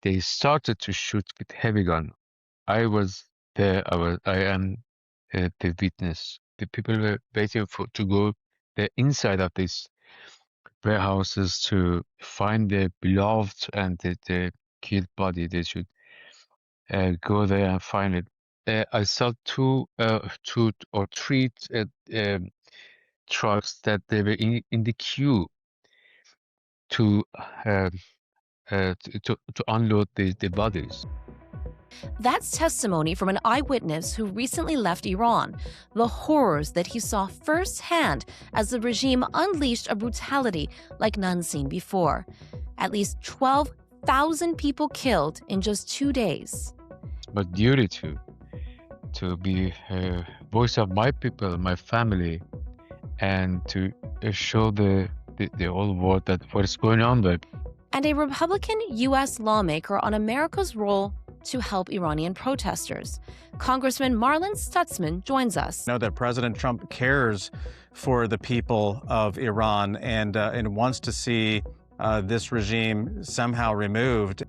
they started to shoot with heavy gun. I was there. I am the witness. The people were waiting to go the inside of these warehouses to find their beloved and the killed body. They should go there and find it. I saw two or three trucks that they were in the queue to to unload the bodies. That's testimony from an eyewitness who recently left Iran, the horrors that he saw firsthand as the regime unleashed a brutality like none seen before. At least 12,000 people killed in just 2 days. But duty to be a voice of my people, my family, and to show the whole world that what is going on there. And a Republican U.S. lawmaker on America's role to help Iranian protesters. Congressman Marlin Stutzman joins us. I know that President Trump cares for the people of Iran and wants to see this regime somehow removed.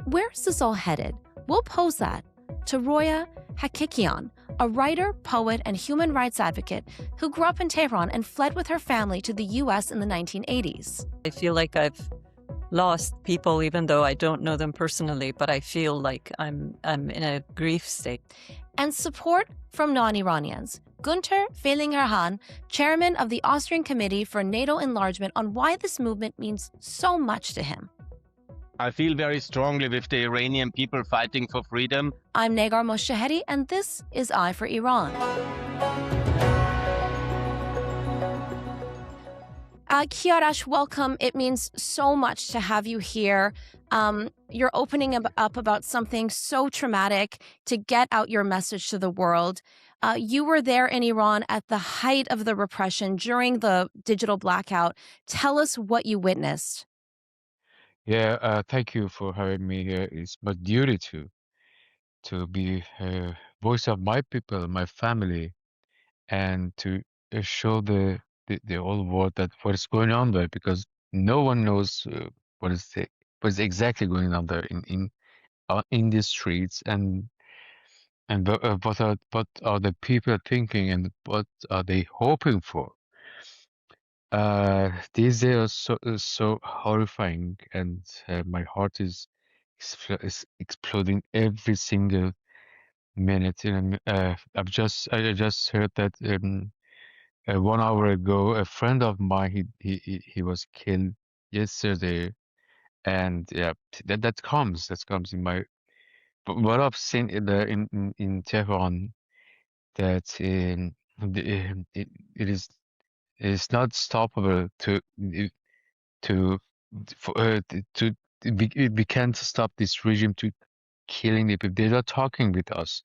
Where's this all headed? We'll pose that to Roya Hakakian, a writer, poet, and human rights advocate who grew up in Tehran and fled with her family to the U.S. in the 1980s. I feel like I've lost people, even though I don't know them personally, but I feel like I'm in a grief state. And support from non-Iranians. Gunther Fehlinger-Jahn, chairman of the Austrian Committee for NATO Enlargement, on why this movement means so much to him. I feel very strongly with the Iranian people fighting for freedom. I'm Negar Mojtahedi, and this is Eye for Iran. Kiarash, welcome. It means so much to have you here. You're opening up about something so traumatic to get out your message to the world. You were there in Iran at the height of the repression during the digital blackout. Tell us what you witnessed. Yeah, thank you for having me here. It's my duty to be a voice of my people, my family, and to show the whole world that what is going on there, because no one knows what is exactly going on there in the streets, and what are the people thinking, and what are they hoping for. These days are so horrifying, and my heart is exploding every single minute. And I just heard that 1 hour ago, a friend of mine he was killed yesterday, and yeah, that comes in my. But what I've seen in Tehran, that it is not stoppable we can't stop this regime to killing the people. They're not talking with us.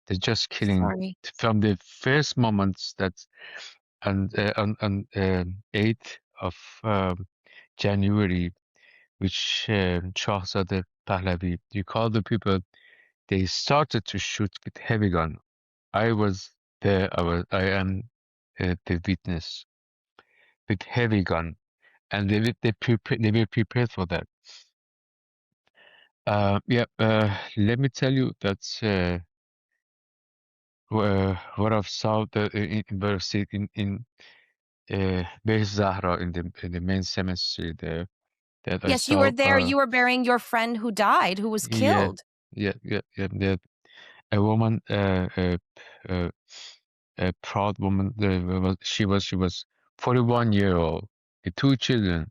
They're just killing. Sorry. From the first moments that on 8th of January, which Shahzadeh Pahlavi, you call the people, they started to shoot with heavy gun. I was there. I am the witness, with heavy gun, and they were prepared for that. Let me tell you that what I've saw in Behesht Zahra, in the main cemetery there. That I Yes, you saw. were there. You were burying your friend who died, who was killed. Yeah. A woman, a proud woman. She was 41 years old with 2 children,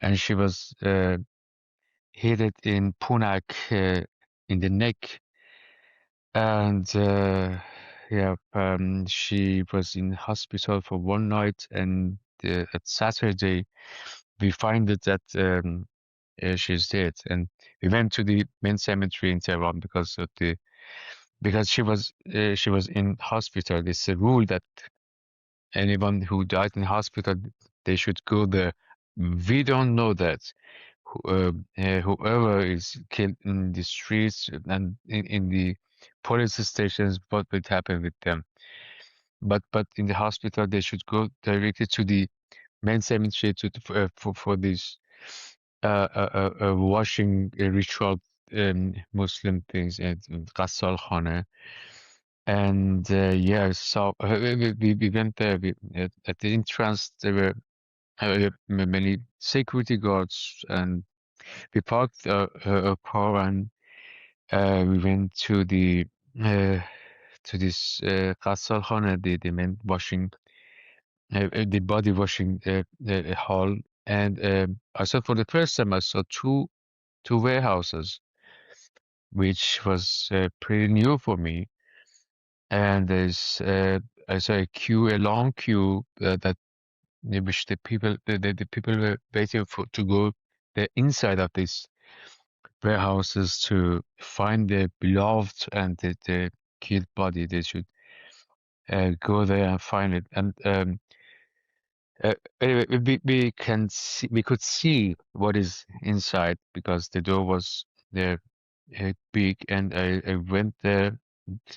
and she was hit it in Punak in the neck, and she was in hospital for 1 night, and at Saturday we find it that she's dead, and we went to the main cemetery in Tehran because she was in hospital. It's a rule that anyone who died in hospital, they should go there. We don't know that. Whoever is killed in the streets and in the police stations, what would happen with them? But in the hospital, they should go directly to the main cemetery for this. washing ritual Muslim things at Ghassal Khane. And yeah, so we went there. At the entrance, there were many security guards, and we parked a car, and we went uh, to this Ghassal Khane, the men washing, the body washing hall. And I saw for the first time, I saw two warehouses, which was pretty new for me. And I saw a long queue that in which the people were waiting for to go the inside of these warehouses to find their beloved and the killed body. They should go there and find it. And anyway, we could see what is inside because the door was there big, and I went there.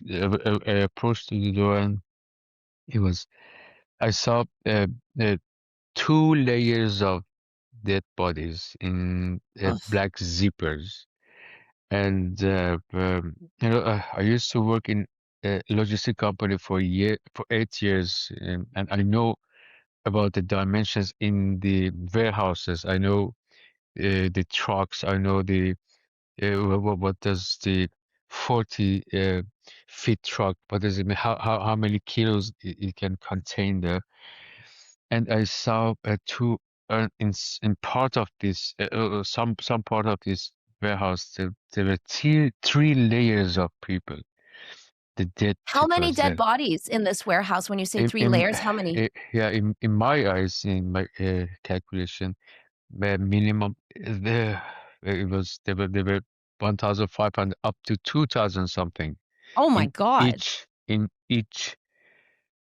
I approached the door, and it was I saw uh, two layers of dead bodies in Ugh. black zippers. And I used to work in a logistic company for 8 years, and I know about the dimensions in the warehouses. I know the trucks. I know the what does the 40 feet truck, what does it mean? How many kilos it can contain there? And I saw in part of this some part of this warehouse, there were three layers of people, the dead How people many dead there. bodies in this warehouse? When you say In, three in layers, how many? yeah, in my eyes, in my calculation, minimum there there were 1,500 up to 2,000 something Oh my in God. each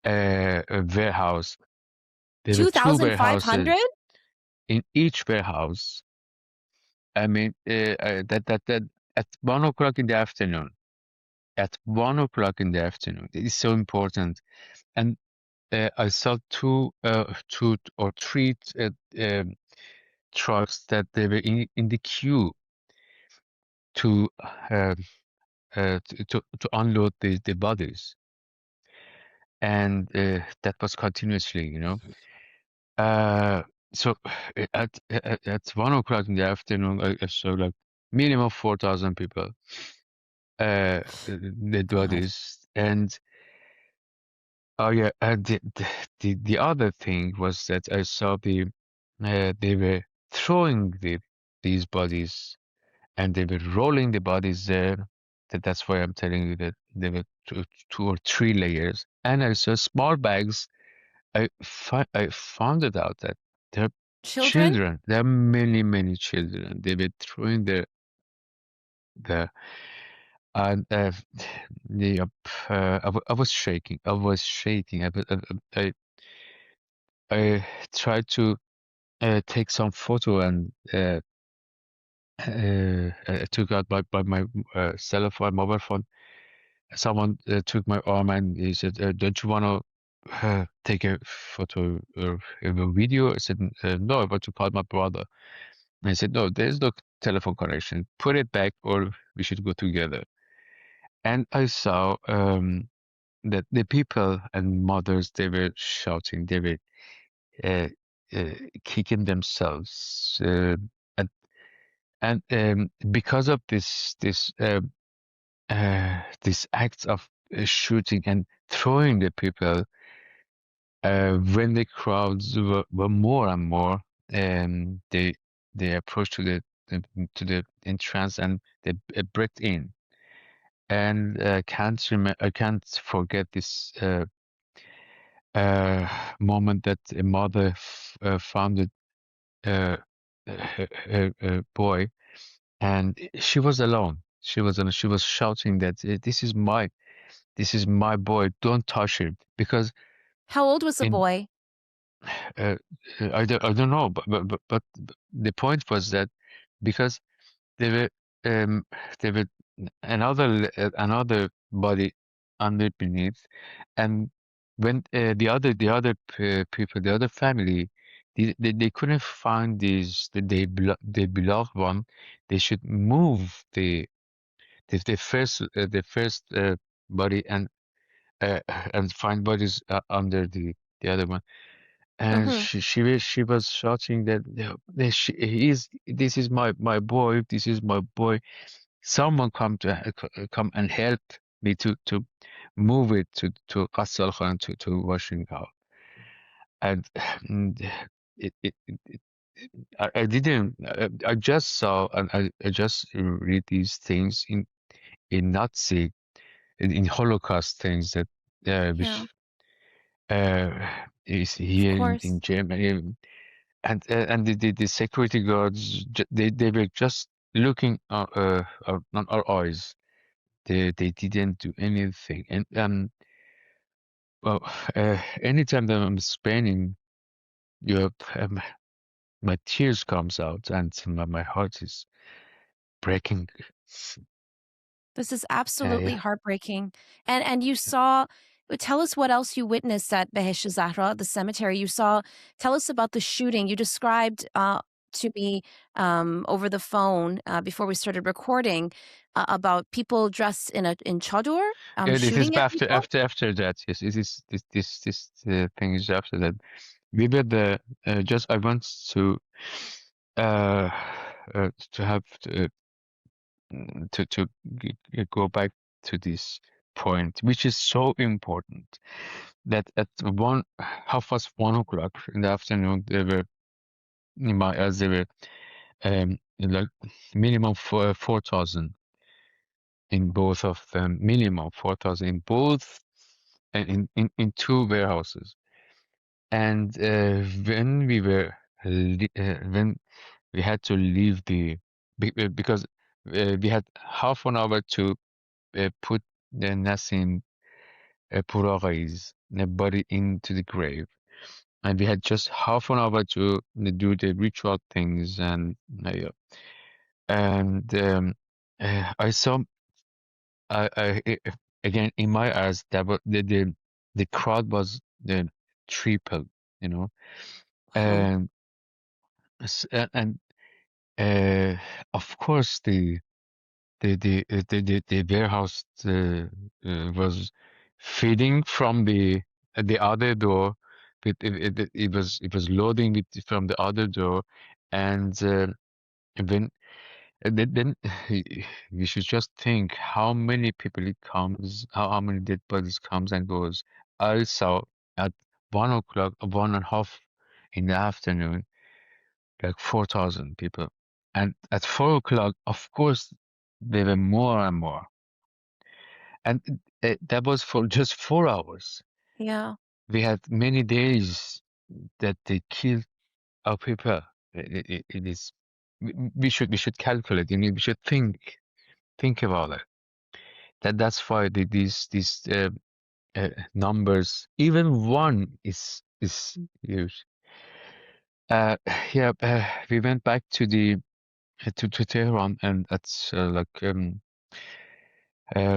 warehouse. There were two warehouses 2,500? in each warehouse. I mean, that at 1 o'clock in the afternoon. At 1 o'clock in the afternoon, it is so important. And I saw two or three trucks that they were in the queue to uh, to unload the bodies, and that was continuously, you know. So at 1 o'clock in the afternoon, I saw like minimum 4,000 people, dead God. bodies. And oh yeah, the other thing was that I saw they were throwing these bodies, and they were rolling the bodies there. That's why I'm telling you that there were two or three layers. And I saw small bags. I found it out that there are Children? children. There are many children. They were throwing the and the I was shaking. I was shaking. I tried to take some photo, and I took out by my cell phone, mobile phone. Someone took my arm, and he said, "Don't you want to take a photo or a video?" I said, "No, I want to call my brother." And he said, "No, there's no telephone connection. Put it back, or we should go together." And I saw that the people and mothers, they were shouting, they were uh, uh, kicking themselves, and because of this act of shooting and throwing the people, when the crowds were more and more, they approached to the entrance, and they breathed in. And I can't forget this moment that a mother found her boy, and she was alone. She was shouting that this is my boy. Don't touch him, because How old was the in boy? uh, I don't know, but the point was that because there um there were another body underneath, and when the other people, the other family they couldn't find the beloved one. They should move the first body uh, and find bodies under the other one. And Hmm. she was shouting that, this is my boy, this is my boy. Someone come and help me to move it to Ghasal Khan, to washing out. And it I didn't I just saw, and I just read these things in Nazi, in Holocaust things that Yeah, which is of here course. in Germany. And the security guards, they were just looking on our eyes. They didn't do anything. And well, anytime that I'm explaining, you my tears comes out, and my heart is breaking. This is Yeah. absolutely heartbreaking. And you saw tell us what else you witnessed at Behesht Zahra, the cemetery. You saw tell us about the shooting. You described to me over the phone before we started recording about people dressed in chador This is shooting at people. after that. Yes, it is this thing is after that. We were the just I want uh, to have to go back to this point, which is so important, that at 1:30 in the afternoon, there were in my eyes there were like minimum 4,000 in both of them, minimum 4,000 in both, and in two warehouses. And when we were when we had to leave because we had half an hour to put the Nassim Puragai's body into the grave, and we had just half an hour to do the ritual things. And I saw, again in my eyes, that the crowd was the triple, you know. Wow. And and of course the warehouse was feeding from the other door. It was loading it from the other door. And when then we should just think how many people it comes, how many dead bodies comes and goes. I saw at 1 o'clock, 1:30 in the afternoon, like 4,000 people. And at 4 o'clock, of course, there were more and more. And that was for just 4 hours. Yeah. We had many days that they killed our people. It is, we should calculate. We should think about it. That's why these numbers, even one is huge. Uh, yeah, we went back to Tehran, and that's like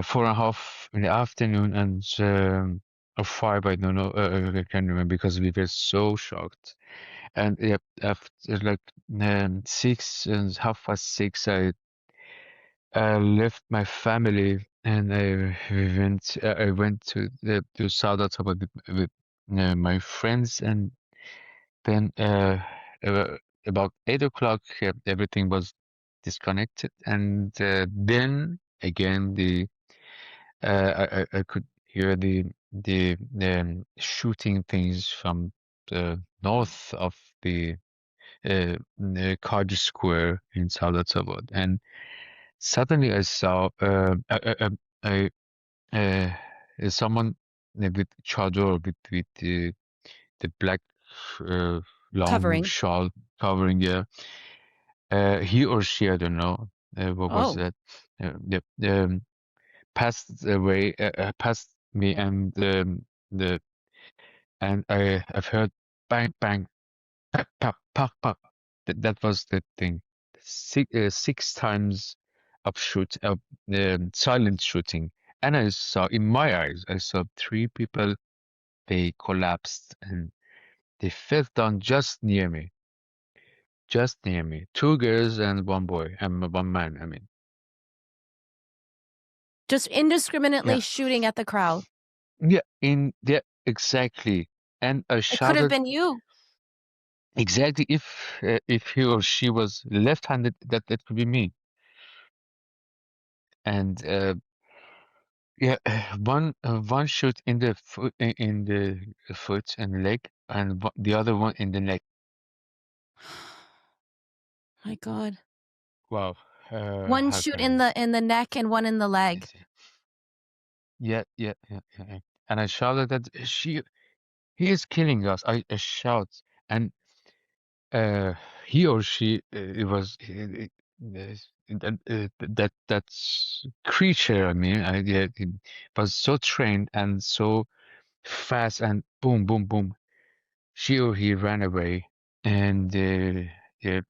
4:30 in the afternoon, and or 5, I don't know, I can't remember, because we were so shocked. And yeah, after like 6 and 6:30, I left my family, and I went to Sadat with my friends. And then about 8 o'clock, everything was disconnected. And then again I could hear the shooting things from the north of the Kaj Square in Saadatabad. And suddenly I saw someone with chador, with the black uh, long Covering. shawl covering. Yeah, he or she, I don't know, what was Oh, that? Passed away, passed me. And the and I've heard bang bang, pak pak pak pak. That was the thing. Six times of silent shooting. And I saw, in my eyes, I saw three people. They collapsed, and They fell down just near me. Just near me. 2 girls and 1 boy, and 1 man, I mean. Just indiscriminately Yeah. shooting at the crowd. Yeah, exactly. And I It could have shouted been you. exactly if he or she was left-handed, that could be me. And yeah, one shot in the foot, in the foot and leg, and the other one in the neck. My God. Wow. One How shoot can in I? the neck and one in the leg. Yeah. And I shouted that he is killing us. I shout, and uh, he or she, it was that creature. I mean, yeah, it was so trained and so fast, and boom, boom, boom. She or he ran away, and yeah,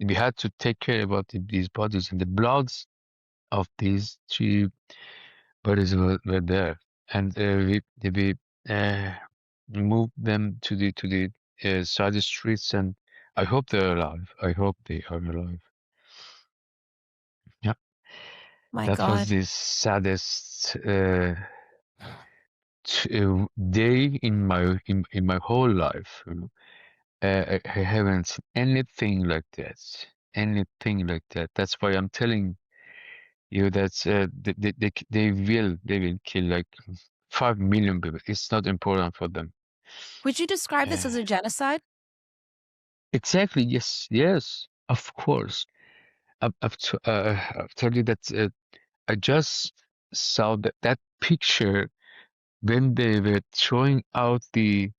we had to take care about these bodies, and the bloods of these 3 bodies were there, and we uh, moved them to the side streets, and I hope they're alive. I hope they are alive. Yeah, My that was God. the saddest day in my whole life. You know. I haven't seen anything like that. Anything like that. That's why I'm telling you that they will kill like 5 million people. It's not important for them. Would you describe this Uh, as a genocide? exactly. Yes. Of course. I've told you that I just saw that picture when they were throwing out the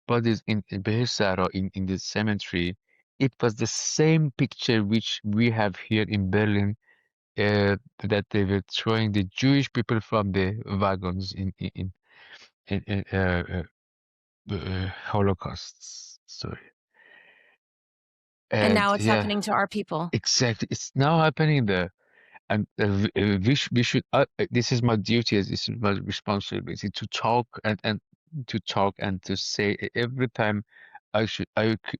bodies in Behesht in the cemetery. It was the same picture which we have here in Berlin, that they were throwing the Jewish people from the wagons in Holocaust. Sorry. And And now it's yeah, happening to our people. exactly. It's now happening there. And we should. This is my duty, as this is my responsibility to talk and to talk and to say every time I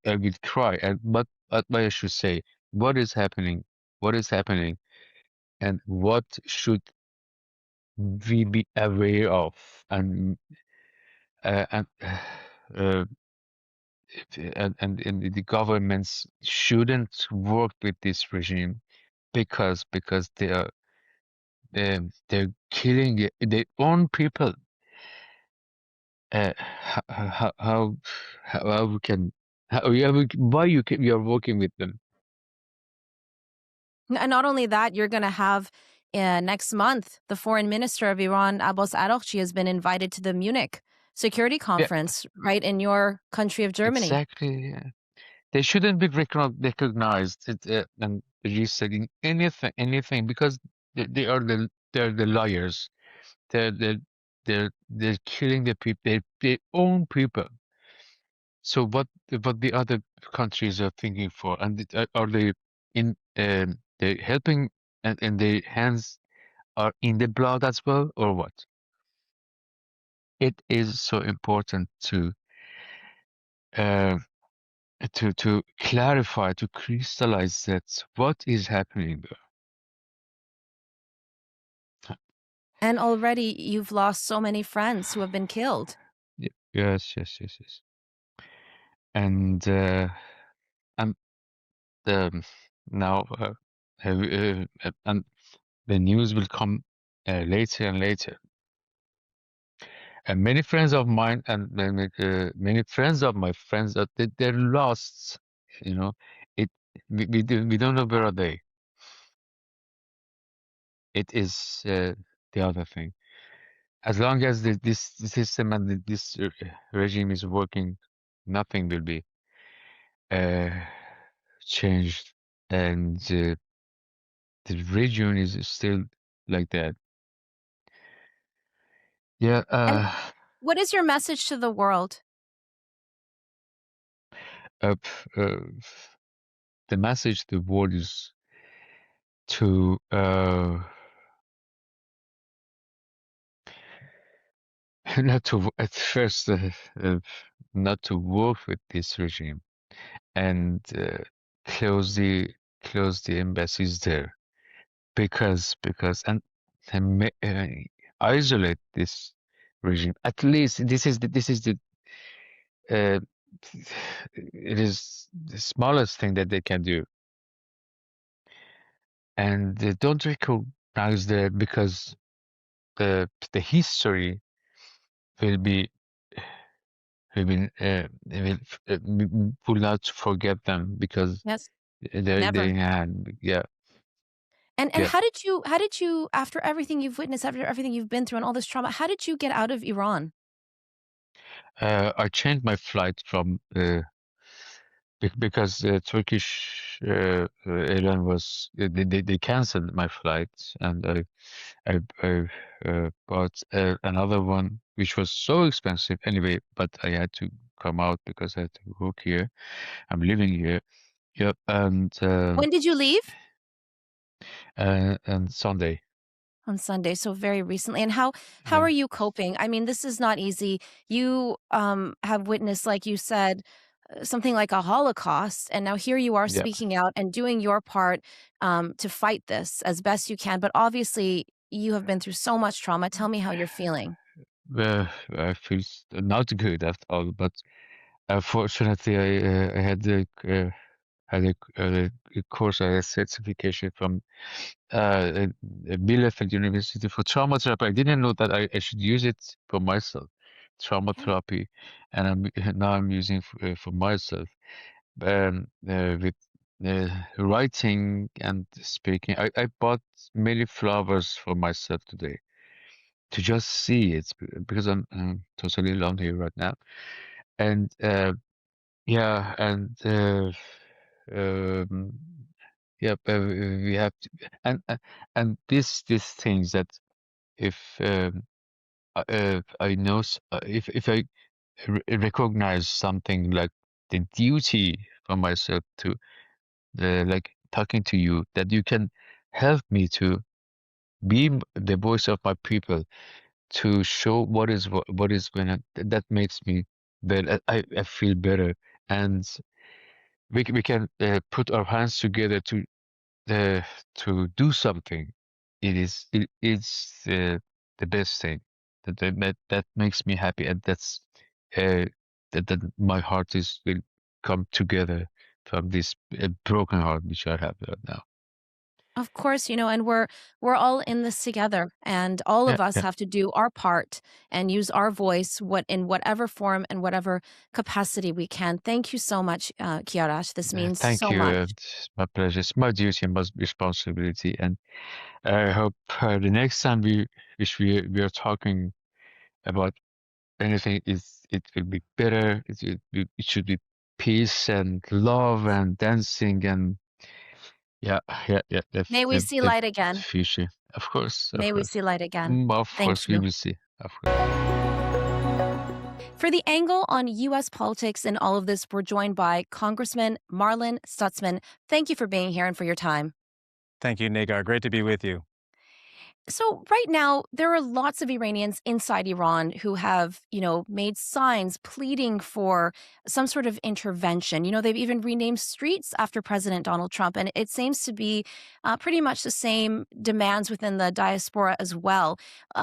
will cry. But I should say, what is happening? What is happening? And what should we be aware of? And uh, and the governments shouldn't work with this regime because they're killing their own people. How we can why you are working with them? And not only that, you're going to have next month, the foreign minister of Iran, Abbas Araghchi, has been invited to the Munich Security Yeah, Conference, right in your country of Germany. exactly. Yeah. They shouldn't be recognized and reselling anything because they're the liars. They're they're they're killing the people, their own people. So what the other countries are thinking for, and are they in they helping, and their hands are in the blood as well, or what? It is so important uh, to clarify, to crystallize that what is happening there. And already you've lost so many friends who have been killed. Yes. And and now and the news will come later and later. And many friends of mine and many friends of my friends that they're lost. You know, it we don't know where are they. It is the other thing. As long as this system and this regime is working, nothing will be uh, changed, and the region is still like that. Yeah. And what is your message to the world? Uh, uh, the message to the world is to not to at first not to work with this regime and close the embassies there and isolate this regime. At least this is the uh, it is the smallest thing that they can do, and they don't recognize that because the history will be will not forget them because Yes, they never. had And yeah. how did you after everything you've witnessed, after everything you've been through and all this trauma, how did you get out of Iran? I changed my flight from because Turkish airline was they canceled my flight, and I bought another one which was so expensive anyway, but I had to come out because I had to work here. I'm living here. Yep, When did you leave? and Sunday. On Sunday, so very recently. And how Yeah, are you coping? I mean, this is not easy. You have witnessed, like you said, something like a Holocaust, and now here you are yeah. speaking out and doing your part to fight this as best you can. But obviously, you have been through so much trauma. Tell me how you're feeling. I feel not good at all, but fortunately, I had a course, I had a certification from Bielefeld University for trauma therapy. I didn't know that I should use it for myself, trauma Okay. therapy, and now I'm using for myself with writing and speaking. I bought many flowers for myself today to just see it because I'm totally alone here right now, and yeah, and um, yeah, we have to, and these things that if I know if I recognize something like the duty for myself to the like talking to you that you can help me to be the voice of my people to show what is going on that makes me better. I feel better, and we can put our hands together uh, to do something. It is the best thing that makes me happy, and uh, that my heart is will come together from this broken heart which I have right now. Of course, and we're all in this together, and all Yeah, of us yeah. have to do our part and use our voice in whatever form and whatever capacity we can. Thank you so much, Kiarash. This means Thank so you. much. It's my pleasure. It's my duty and my responsibility, and I hope the next time we are talking about anything is it will be better. It should be peace and love and dancing and yeah, yeah. May we see The light again. future. Of May we course. see light again. Of Thank course, we you. will see. Of course. For the angle on U.S. politics and all of this, we're joined by Congressman Marlin Stutzman. Thank you for being here and for your time. Thank you, Negar. Great to be with you. So right now, there are lots of Iranians inside Iran who have, made signs pleading for some sort of intervention. They've even renamed streets after President Donald Trump, and it seems to be pretty much the same demands within the diaspora as well.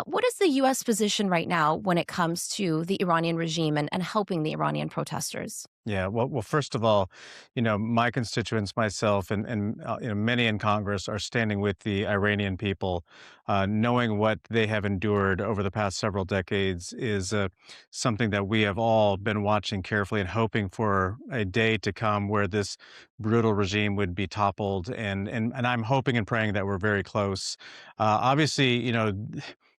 What is the U.S. position right now when it comes to the Iranian regime and helping the Iranian protesters? Yeah, well, first of all, my constituents, myself, and many in Congress are standing with the Iranian people, knowing what they have endured over the past several decades is something that we have all been watching carefully and hoping for a day to come where this brutal regime would be toppled, and I'm hoping and praying that we're very close. Obviously,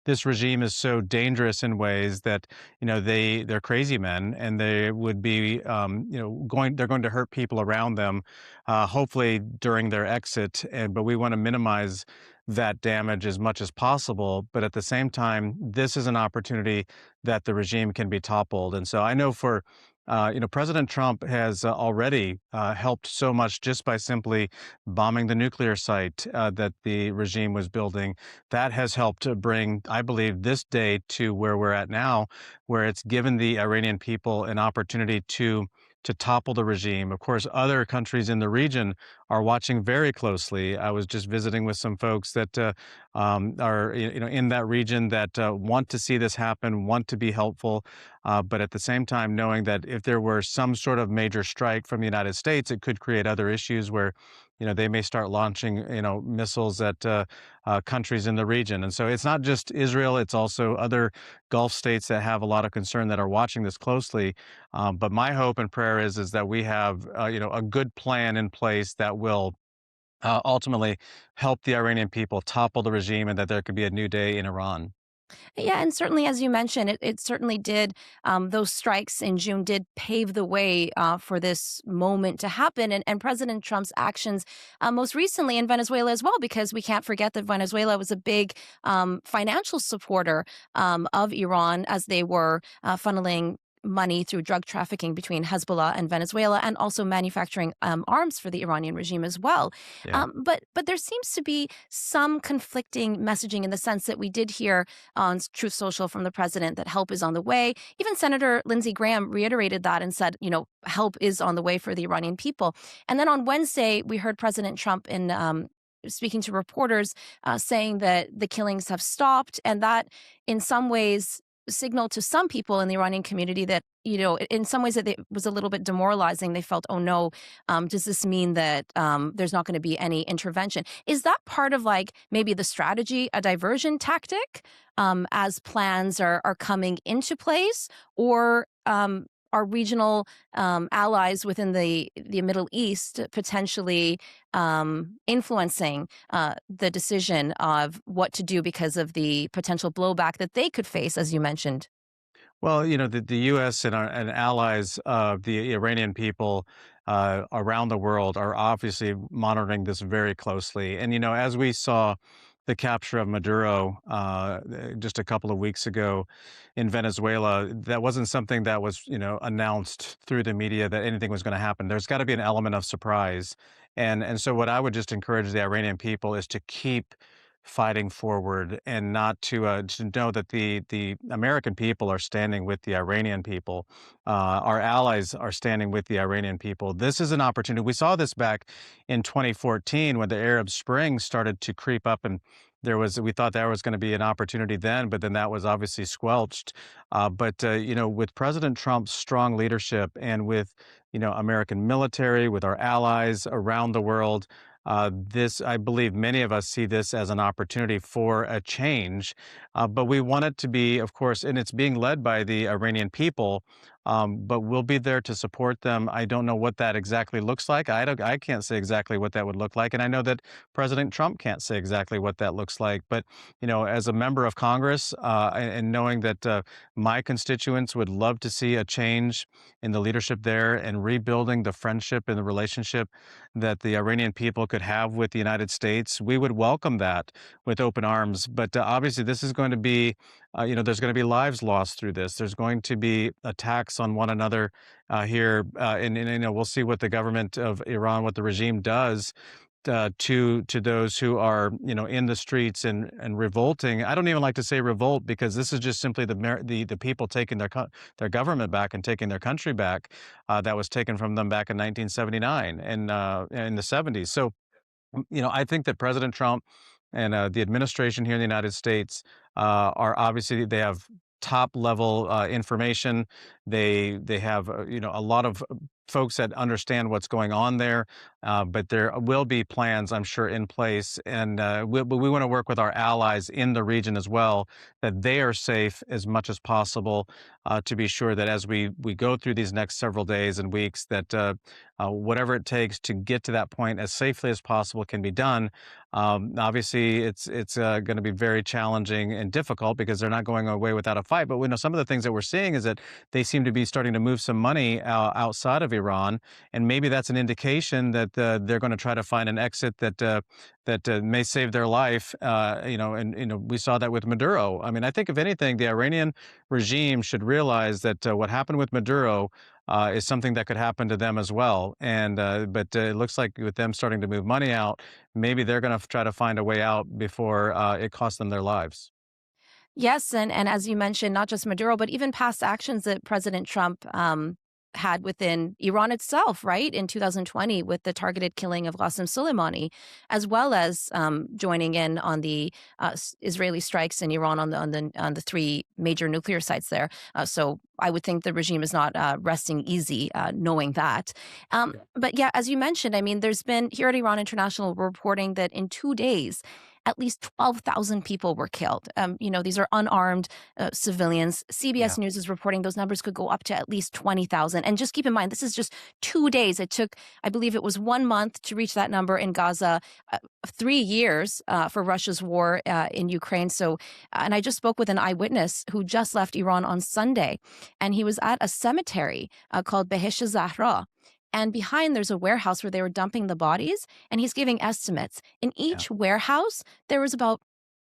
this regime is so dangerous in ways that they're crazy men, and they would be they're going to hurt people around them, hopefully during their exit, but we want to minimize that damage as much as possible. But at the same time, this is an opportunity that the regime can be toppled. And so I know for President Trump has already helped so much just by simply bombing the nuclear site that the regime was building. That has helped to bring, I believe, this day to where we're at now, where it's given the Iranian people an opportunity to topple the regime. Of course, other countries in the region are watching very closely. I was just visiting with some folks that are in that region that want to see this happen, want to be helpful, but at the same time knowing that if there were some sort of major strike from the United States, it could create other issues where they may start launching missiles at countries in the region. And so it's not just Israel; it's also other Gulf states that have a lot of concern that are watching this closely. But my hope and prayer is that we have a good plan in place that will ultimately help the Iranian people topple the regime, and that there could be a new day in Iran. Yeah, and certainly, as you mentioned, it certainly did. Those strikes in June did pave the way for this moment to happen, and President Trump's actions most recently in Venezuela as well, because we can't forget that Venezuela was a big financial supporter of Iran as they were funneling money through drug trafficking between Hezbollah and Venezuela, and also manufacturing arms for the Iranian regime as well. Yeah. But there seems to be some conflicting messaging in the sense that we did hear on Truth Social from the president that help is on the way. Even Senator Lindsey Graham reiterated that and said, help is on the way for the Iranian people. And then on Wednesday, we heard President Trump in speaking to reporters saying that the killings have stopped, and that in some ways signaled to some people in the Iranian community that, in some ways that it was a little bit demoralizing. They felt, oh no, does this mean that there's not going to be any intervention? Is that part of maybe the strategy, a diversion tactic as plans are coming into place? Or are regional allies within the Middle East potentially influencing the decision of what to do because of the potential blowback that they could face, as you mentioned? Well, the U.S. and allies of the Iranian people around the world are obviously monitoring this very closely. And, as we saw the capture of Maduro just a couple of weeks ago in Venezuela, that wasn't something that was, announced through the media that anything was going to happen. There's got to be an element of surprise. And so what I would just encourage the Iranian people is to keep fighting forward, and not to know that the American people are standing with the Iranian people. Our allies are standing with the Iranian people. This is an opportunity. We saw this back in 2014 when the Arab Spring started to creep up, and we thought there was going to be an opportunity then, but then that was obviously squelched. But with President Trump's strong leadership, and with American military, with our allies around the world, I believe many of us see this as an opportunity for a change, but we want it to be, of course, and it's being led by the Iranian people. But we'll be there to support them. I don't know what that exactly looks like. I can't say exactly what that would look like, and I know that President Trump can't say exactly what that looks like. But as a member of Congress, and knowing that my constituents would love to see a change in the leadership there, and rebuilding the friendship and the relationship that the Iranian people could have with the United States, we would welcome that with open arms. But obviously, this is going to be, there's going to be lives lost through this. There's going to be attacks on one another here, and we'll see what the government of Iran, what the regime does to those who are in the streets and revolting. I don't even like to say revolt, because this is just simply the people taking their government back and taking their country back, that was taken from them back in 1979 and in the 70s. So I think that President Trump and the administration here in the United States are obviously, they have top level information. They have a lot of folks that understand what's going on there, but there will be plans, I'm sure, in place, and we want to work with our allies in the region as well, that they are safe as much as possible, to be sure that as we go through these next several days and weeks, that whatever it takes to get to that point as safely as possible can be done. Obviously, it's going to be very challenging and difficult, because they're not going away without a fight. But we know some of the things that we're seeing is that they seem to be starting to move some money outside of Iran, and maybe that's an indication that they're going to try to find an exit that may save their life. And we saw that with Maduro. I mean, I think if anything, the Iranian regime should realize that what happened with Maduro is something that could happen to them as well. And but it looks like with them starting to move money out, maybe they're going to try to find a way out before it costs them their lives. Yes, and as you mentioned, not just Maduro, but even past actions that President Trump had within Iran itself, right? In 2020 with the targeted killing of Qasem Soleimani, as well as joining in on the Israeli strikes in Iran on the three major nuclear sites there. So I would think the regime is not resting easy, knowing that. But yeah, as you mentioned, I mean, there's been here at Iran International reporting that in 2 days, at least 12,000 people were killed. These are unarmed civilians. CBS News is reporting those numbers could go up to at least 20,000. And just keep in mind, this is just 2 days. It took, I believe it was 1 month to reach that number in Gaza, 3 years for Russia's war in Ukraine. So, and I just spoke with an eyewitness who just left Iran on Sunday, and he was at a cemetery called Behesht Zahra. And behind there's a warehouse where they were dumping the bodies, and he's giving estimates. In each warehouse, there was about,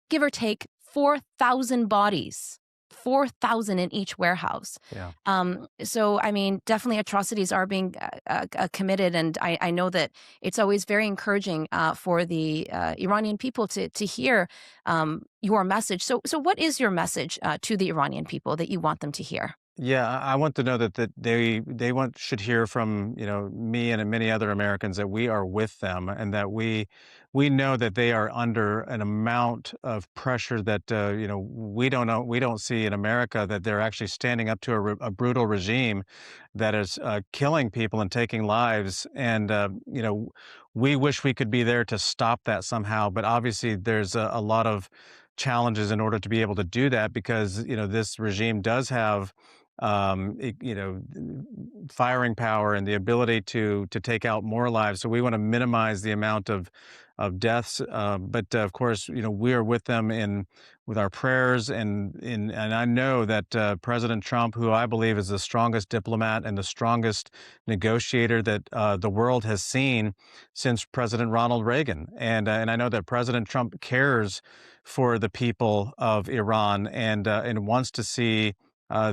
give or take, 4,000 bodies. 4,000 in each warehouse. So, I mean, definitely atrocities are being committed, and I know that it's always very encouraging for the Iranian people to hear your message. So what is your message to the Iranian people that you want them to hear? Yeah, I want to know that they should hear from me and many other Americans that we are with them, and that we know that they are under an amount of pressure that we don't see in America, that they're actually standing up to a brutal regime that is killing people and taking lives, and we wish we could be there to stop that somehow, but obviously there's a lot of challenges in order to be able to do that, because this regime does have firing power and the ability to take out more lives. So we want to minimize the amount of deaths, but of course, we are with them with our prayers, and I know that President Trump, who I believe is the strongest diplomat and the strongest negotiator that the world has seen since President Ronald Reagan, and I know that President Trump cares for the people of Iran, and wants to see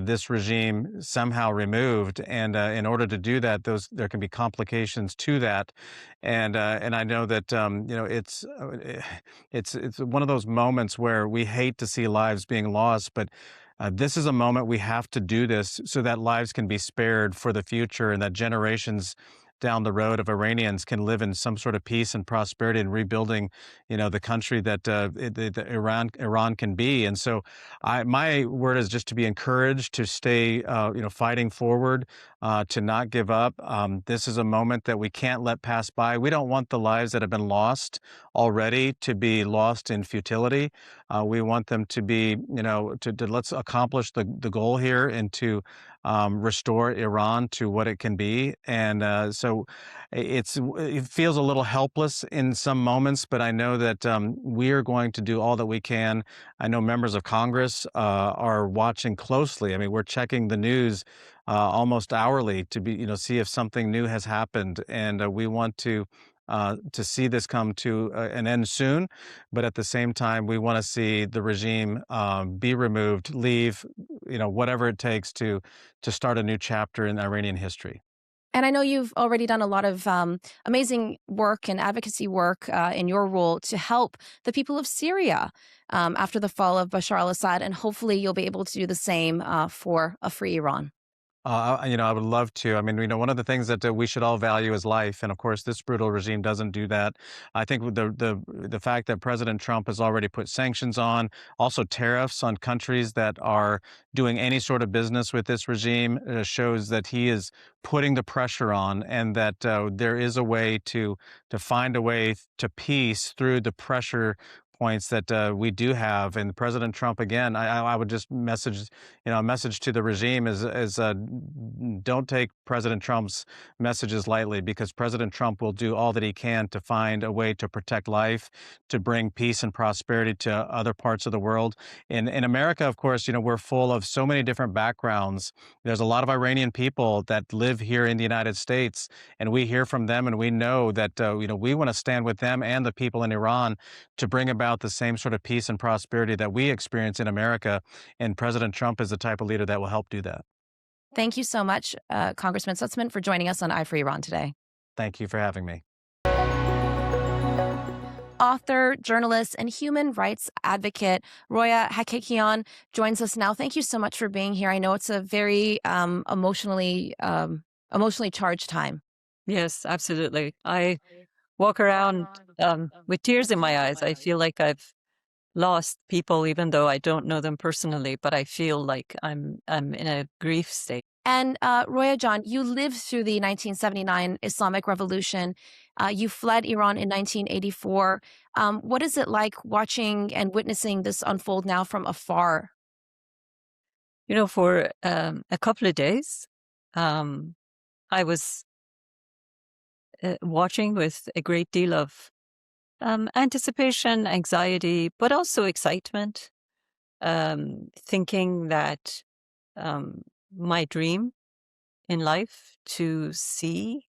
this regime somehow removed, and in order to do that, there can be complications to that, and I know that it's one of those moments where we hate to see lives being lost, but this is a moment we have to do this so that lives can be spared for the future, and that generations down the road of Iranians can live in some sort of peace and prosperity and rebuilding, the country that Iran can be. And so, my word is just to be encouraged, to stay, fighting forward, to not give up. This is a moment that we can't let pass by. We don't want the lives that have been lost already to be lost in futility. We want them to be, to let's accomplish the goal here, and to restore Iran to what it can be. And so it feels a little helpless in some moments, but I know that we are going to do all that we can. I know members of Congress are watching closely. I mean, we're checking the news almost hourly to see if something new has happened, and we want to see this come to an end soon. But at the same time, we want to see the regime be removed, leave, whatever it takes to start a new chapter in Iranian history. And I know you've already done a lot of amazing work and advocacy work in your role to help the people of Syria after the fall of Bashar al-Assad, and hopefully you'll be able to do the same for a free Iran. I would love to. I mean, one of the things that we should all value is life, and of course, this brutal regime doesn't do that. I think with the fact that President Trump has already put sanctions on, also tariffs on countries that are doing any sort of business with this regime, shows that he is putting the pressure on, and that there is a way to find a way to peace through the pressure points that we do have. And President Trump, again, I would just message, a message to the regime is don't take President Trump's messages lightly, because President Trump will do all that he can to find a way to protect life, to bring peace and prosperity to other parts of the world. In America, of course, we're full of so many different backgrounds. There's a lot of Iranian people that live here in the United States, and we hear from them, and we know that we want to stand with them and the people in Iran to bring about the same sort of peace and prosperity that we experience in America. And President Trump is the type of leader that will help do that. Thank you so much, Congressman Stutzman, for joining us on Eye for Iran today. Thank you for having me. Author, journalist, and human rights advocate Roya Hakakian joins us now. Thank you so much for being here. I know it's a very emotionally charged time. Yes, absolutely. I walk around with tears in my eyes. I feel like I've lost people, even though I don't know them personally, but I feel like I'm in a grief state. And Roya John, you lived through the 1979 Islamic Revolution. You fled Iran in 1984. What is it like watching and witnessing this unfold now from afar? You know, for a couple of days, I was watching with a great deal of anticipation, anxiety, but also excitement, thinking that my dream in life to see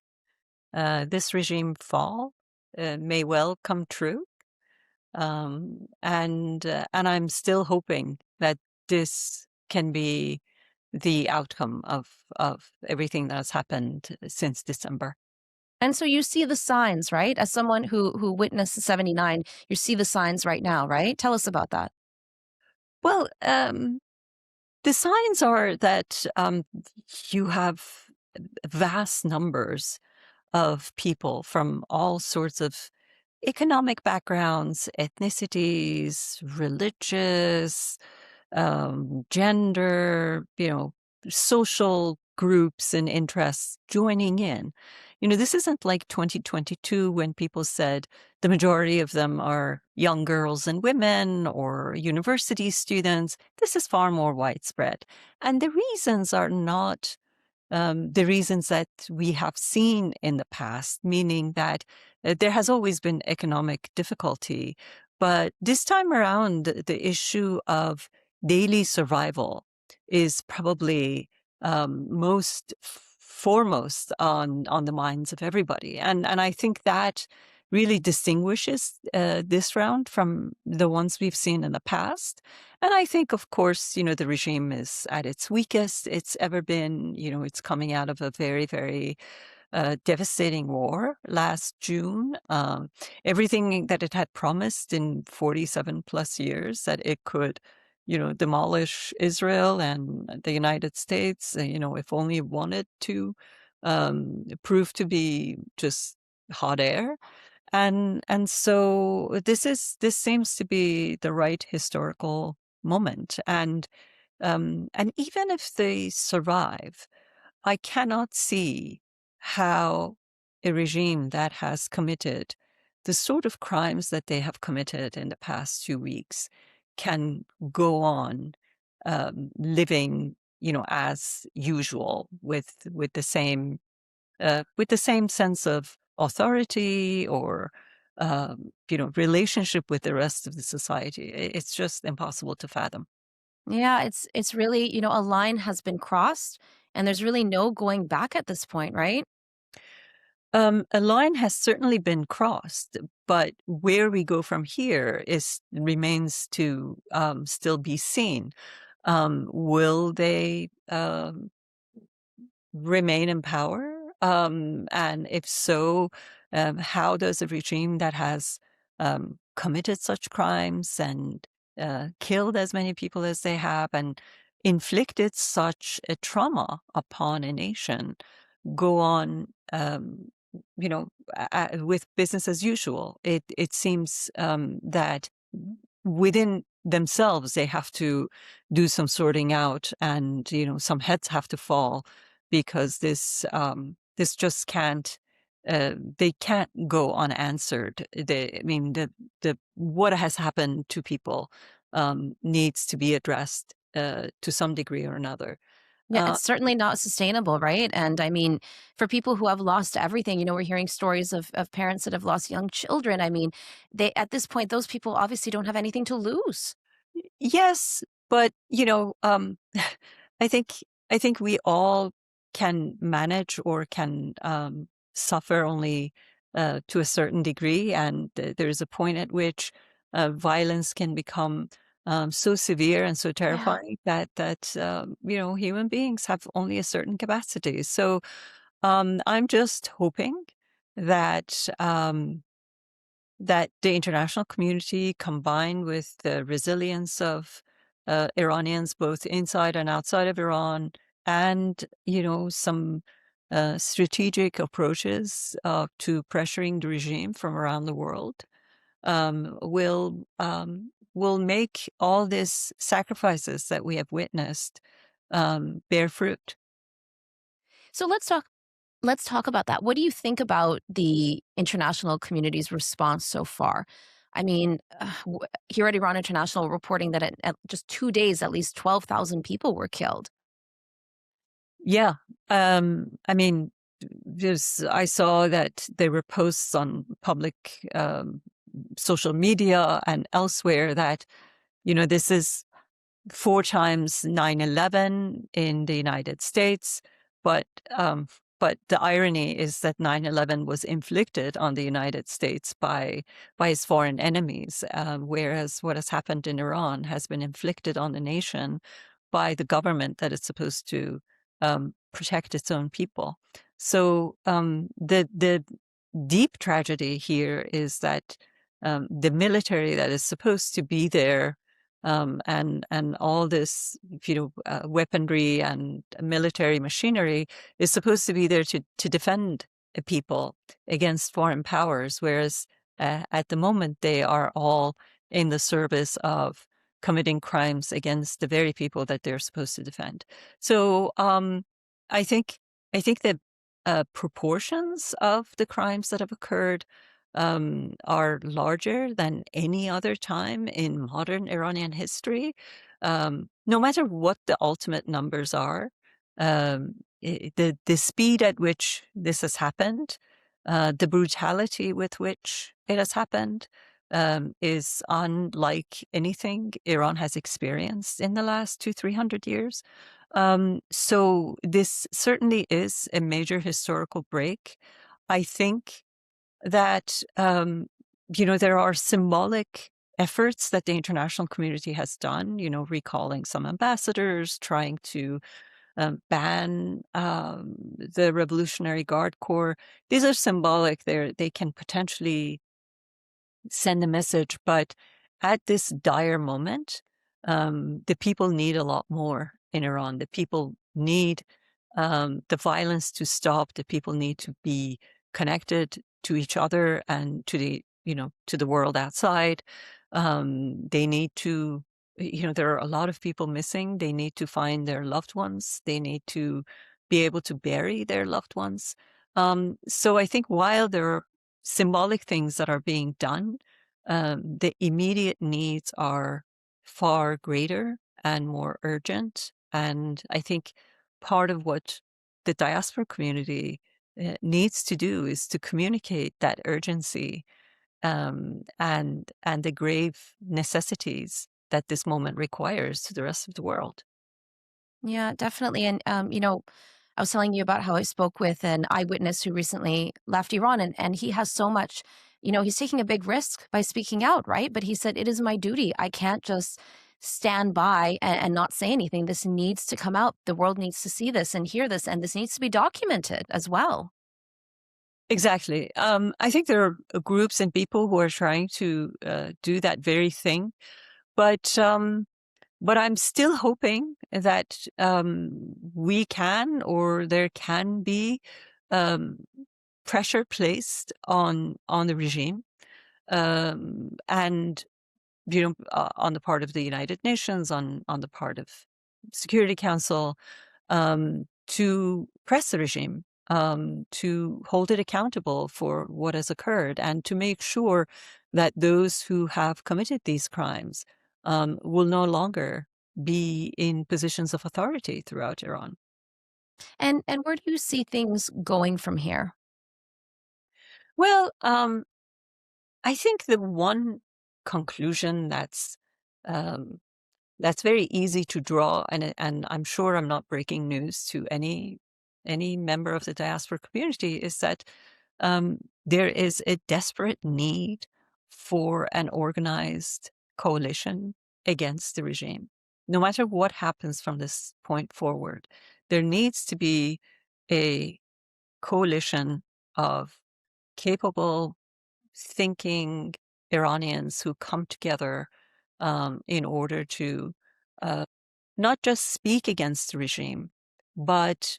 this regime fall may well come true. And I'm still hoping that this can be the outcome of everything that has happened since December. And so you see the signs, right? As someone who witnessed the 79, you see the signs right now, right? Tell us about that. Well, the signs are that you have vast numbers of people from all sorts of economic backgrounds, ethnicities, religious, gender, social groups and interests joining in. This isn't like 2022 when people said the majority of them are young girls and women or university students. This is far more widespread. And the reasons are not the reasons that we have seen in the past, meaning that there has always been economic difficulty. But this time around, the issue of daily survival is probably most foremost on the minds of everybody. And I think that really distinguishes this round from the ones we've seen in the past. And I think, of course, the regime is at its weakest it's ever been. It's coming out of a very, very devastating war last June. Everything that it had promised in 47 plus years that it could, demolish Israel and the United States, if only it wanted to, prove to be just hot air. And so this seems to be the right historical moment. And even if they survive, I cannot see how a regime that has committed the sort of crimes that they have committed in the past 2 weeks can go on living, as usual with the same sense of authority or relationship with the rest of the society. It's just impossible to fathom. Yeah, it's really, a line has been crossed and there's really no going back at this point, right? A line has certainly been crossed, but where we go from here remains to still be seen. Will they remain in power? And if so, how does a regime that has committed such crimes and killed as many people as they have and inflicted such a trauma upon a nation go on, with business as usual? It seems that within themselves they have to do some sorting out, and some heads have to fall because this just can't. They can't go unanswered. The what has happened to people needs to be addressed to some degree or another. Yeah, it's certainly not sustainable, right? And I mean, for people who have lost everything, we're hearing stories of parents that have lost young children. I mean, at this point, those people obviously don't have anything to lose. Yes, but I think we all can manage or can suffer only to a certain degree, and there's a point at which violence can become so severe and so Yeah. terrifying that human beings have only a certain capacity. So I'm just hoping that that the international community, combined with the resilience of Iranians, both inside and outside of Iran, and some strategic approaches to pressuring the regime from around the world, will make all these sacrifices that we have witnessed bear fruit. So let's talk about that. What do you think about the international community's response so far? I mean, here at Iran International reporting that at just 2 days, at least 12,000 people were killed. Yeah. I mean, I saw that there were posts on public social media and elsewhere that, this is 4 times 9/11 in the United States, but um, but the irony is that 9/11 was inflicted on the United States by its foreign enemies, whereas what has happened in Iran has been inflicted on the nation by the government that is supposed to protect its own people. So the deep tragedy here is that the military that is supposed to be there, and all this weaponry and military machinery is supposed to be there to defend people against foreign powers, whereas at the moment they are all in the service of committing crimes against the very people that they're supposed to defend. So I think the proportions of the crimes that have occurred are larger than any other time in modern Iranian history. No matter what the ultimate numbers are, the speed at which this has happened, the brutality with which it has happened, is unlike anything Iran has experienced in the last 200-300 years. So this certainly is a major historical break. I think that there are symbolic efforts that the international community has done, recalling some ambassadors, trying to ban the Revolutionary Guard Corps. These are symbolic. They can potentially send a message, but at this dire moment, the people need a lot more in Iran. The people need the violence to stop. The people need to be connected to each other and to the world outside. They need to, there are a lot of people missing. They need to find their loved ones. They need to be able to bury their loved ones. So I think while there are symbolic things that are being done, the immediate needs are far greater and more urgent. And I think part of what the diaspora community needs to do is to communicate that urgency, and the grave necessities that this moment requires to the rest of the world. Yeah, definitely. And, I was telling you about how I spoke with an eyewitness who recently left Iran, and he has so much, he's taking a big risk by speaking out, right? But he said, it is my duty. I can't just stand by and not say anything. This needs to come out. The world needs to see this and hear this, and this needs to be documented as well. Exactly. I think there are groups and people who are trying to do that very thing, but I'm still hoping that we can, or there can be pressure placed on the regime, and on the part of the United Nations, on the part of Security Council, to press the regime, to hold it accountable for what has occurred, and to make sure that those who have committed these crimes will no longer be in positions of authority throughout Iran. And where do you see things going from here? Well, I think the one conclusion um, that's very easy to draw, and I'm sure I'm not breaking news to any member of the diaspora community, is that there is a desperate need for an organized coalition against the regime. No matter what happens from this point forward, there needs to be a coalition of capable, thinking Iranians who come together in order to uh, not just speak against the regime, but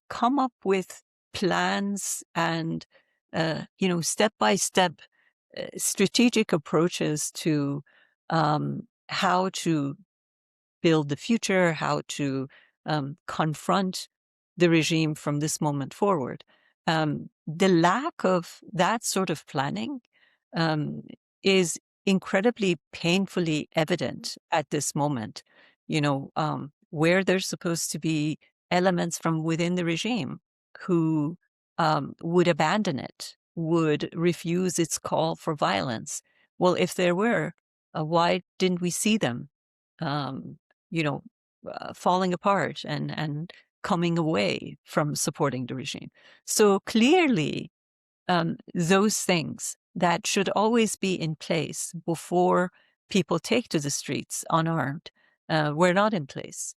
come up with plans and step-by-step strategic approaches to how to build the future, how to confront the regime from this moment forward. The lack of that sort of planning um, is incredibly painfully evident at this moment. Where there's supposed to be elements from within the regime who would abandon it, would refuse its call for violence. Well, if there were, why didn't we see them, um, falling apart and coming away from supporting the regime? So clearly, those things that should always be in place before people take to the streets unarmed were not in place.